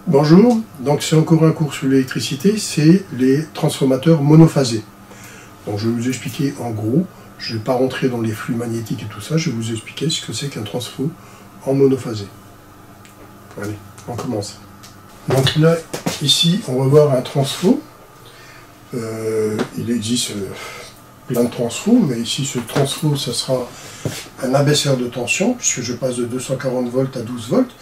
Bonjour, donc c'est encore un cours sur l'électricité, c'est les transformateurs monophasés. Donc je vais vous expliquer en gros, je ne vais pas rentrer dans les flux magnétiques et tout ça, je vais vous expliquer ce que c'est qu'un transfo en monophasé. Allez, on commence. Donc là, ici, on va voir un transfo. Il existe plein de transfos, mais ici ce transfo, ça sera un abaisseur de tension, puisque je passe de 240 volts à 12 volts.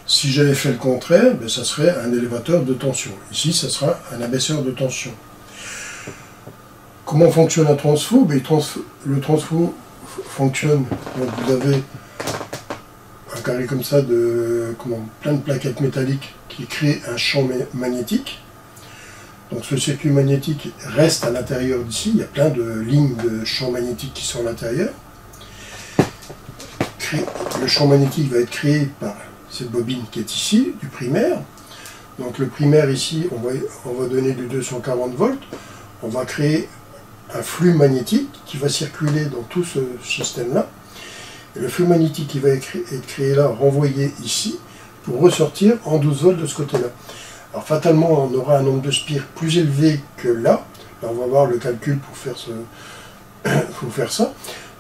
Si j'avais fait le contraire, ben, ça serait un élévateur de tension. Ici, ça sera un abaisseur de tension. Comment fonctionne un transfo? Ben, le transfo fonctionne, donc vous avez un carré comme ça de plein de plaquettes métalliques qui créent un champ magnétique. Donc ce circuit magnétique reste à l'intérieur d'ici, il y a plein de lignes de champs magnétiques qui sont à l'intérieur. Le champ magnétique va être créé par cette bobine qui est ici, du primaire. Donc le primaire ici, on va donner du 240 volts, on va créer un flux magnétique qui va circuler dans tout ce système-là. Et le flux magnétique qui va être créé là, renvoyé ici, pour ressortir en 12 volts de ce côté-là. Alors fatalement, on aura un nombre de spires plus élevé que là. Là, on va voir le calcul pour faire ça.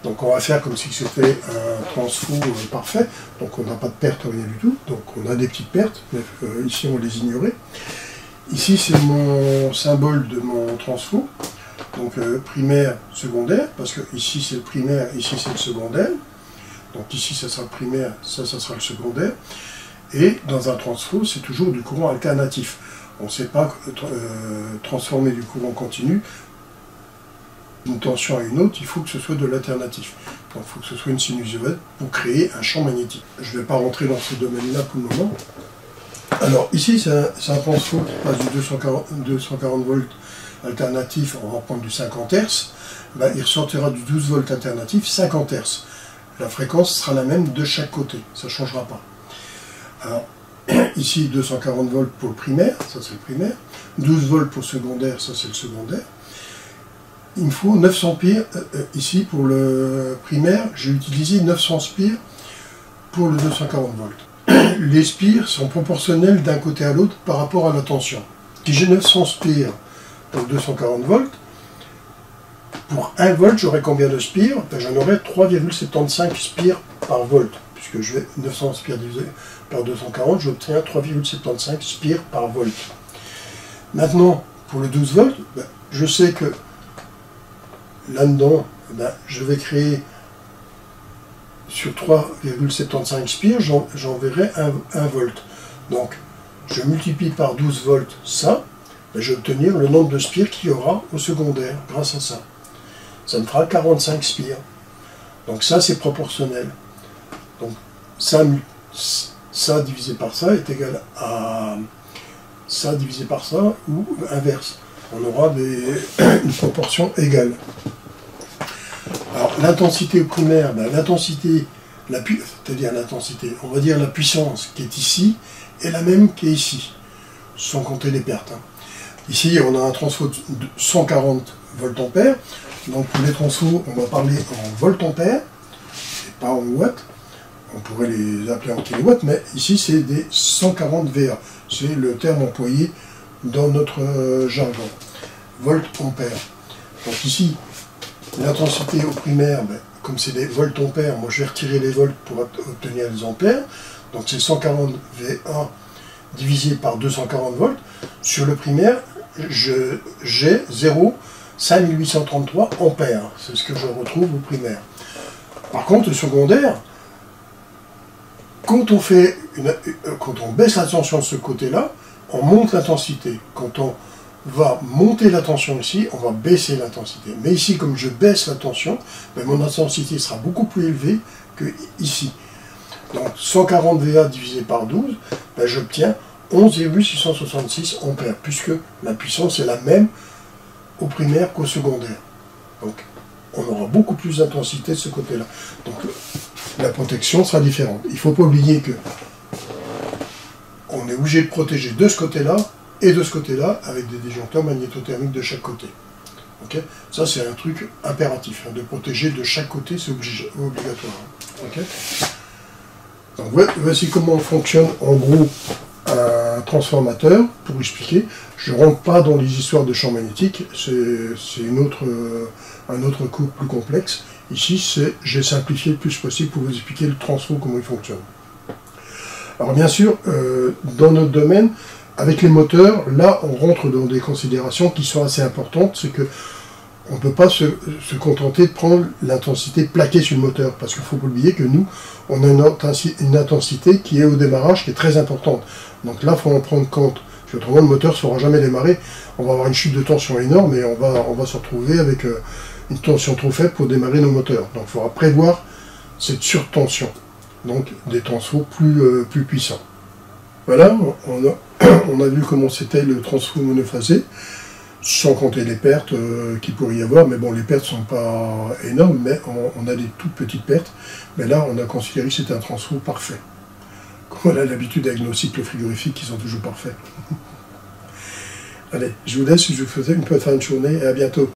Donc on va faire comme si c'était un transfo parfait. Donc on n'a pas de perte, rien du tout. Donc on a des petites pertes, mais ici on les ignorait. Ici c'est mon symbole de mon transfo. Donc primaire, secondaire, parce que ici c'est le primaire, ici c'est le secondaire. Donc ici ça sera le primaire, ça sera le secondaire. Et dans un transfo, c'est toujours du courant alternatif. On ne sait pas transformer du courant continu d'une tension à une autre, il faut que ce soit de l'alternatif. Donc il faut que ce soit une sinusoïde pour créer un champ magnétique. Je ne vais pas rentrer dans ce domaine-là pour le moment. Alors ici, c'est un transfo qui passe du 240 volts alternatif, on va prendre du 50 Hz. Ben, il ressortira du 12 volts alternatif 50 Hz. La fréquence sera la même de chaque côté, ça ne changera pas. Alors, ici 240 volts pour le primaire, ça c'est le primaire, 12 volts pour le secondaire, ça c'est le secondaire. Il me faut 900 spires, ici pour le primaire, j'ai utilisé 900 spires pour le 240 volts. Les spires sont proportionnels d'un côté à l'autre par rapport à la tension. Si j'ai 900 spires pour 240 volts, pour 1 volt, j'aurai combien de spires? Ben, j'en aurai 3,75 spires par volt, puisque je vais 900 spires divisé par 240, j'obtiens 3,75 spires par volt. Maintenant, pour le 12 volts, ben, je sais que là-dedans, ben, je vais créer sur 3,75 spires, j'enverrai 1 volt. Donc, je multiplie par 12 volts ça, ben, je vais obtenir le nombre de spires qu'il y aura au secondaire grâce à ça. Ça me fera 45 spires. Donc ça, c'est proportionnel. Donc ça divisé par ça est égal à ça divisé par ça, ou inverse. On aura une proportion égale. Alors l'intensité primaire, ben, c'est-à-dire l'intensité, on va dire la puissance qui est ici, est la même qui est ici, sans compter les pertes. Hein. Ici, on a un transfo de 140 voltampères. Donc pour les transfos, on va parler en voltampères, et pas en watts. On pourrait les appeler en kilowatts, mais ici c'est des 140 VA. C'est le terme employé dans notre jargon. Volt-ampère. Donc ici, l'intensité au primaire, ben, comme c'est des voltampères, moi je vais retirer les volts pour obtenir les ampères. Donc c'est 140 VA divisé par 240 volts. Sur le primaire, j'ai 0,5833 ampères. C'est ce que je retrouve au primaire. Par contre, le secondaire, quand on baisse la tension de ce côté-là, on monte l'intensité. Quand on va monter la tension ici, on va baisser l'intensité. Mais ici, comme je baisse la tension, ben mon intensité sera beaucoup plus élevée que ici. Donc 140 VA divisé par 12, ben j'obtiens 11,666 ampères, puisque la puissance est la même au primaire qu'au secondaire. Donc on aura beaucoup plus d'intensité de ce côté-là. Donc la protection sera différente. Il ne faut pas oublier que on est obligé de protéger de ce côté-là et de ce côté-là avec des disjoncteurs magnétothermiques de chaque côté. Okay, ça c'est un truc impératif, hein, de protéger de chaque côté, c'est obligatoire. Hein. Okay, donc voici comment fonctionne en gros un transformateur, pour expliquer. Je ne rentre pas dans les histoires de champs magnétiques, c'est un autre cours plus complexe. Ici, j'ai simplifié le plus possible pour vous expliquer le transfo, comment il fonctionne. Alors bien sûr, dans notre domaine, avec les moteurs, là, on rentre dans des considérations qui sont assez importantes. C'est que on ne peut pas se contenter de prendre l'intensité plaquée sur le moteur, parce qu'il ne faut pas oublier que nous, on a une intensité qui est au démarrage, qui est très importante. Donc là, il faut en prendre compte. Parce qu'autrement, le moteur ne saura jamais démarrer. On va avoir une chute de tension énorme et on va se retrouver avec une tension trop faible pour démarrer nos moteurs. Donc il faudra prévoir cette surtension. Donc des transfos plus puissants. Voilà, on a vu comment c'était le transfo monophasé, sans compter les pertes qu'il pourrait y avoir, mais bon, les pertes ne sont pas énormes, mais on a des toutes petites pertes. Mais là, on a considéré que c'était un transfo parfait. Comme on a l'habitude avec nos cycles frigorifiques qui sont toujours parfaits. Allez, je vous laisse, je vous souhaite une bonne fin de journée et à bientôt.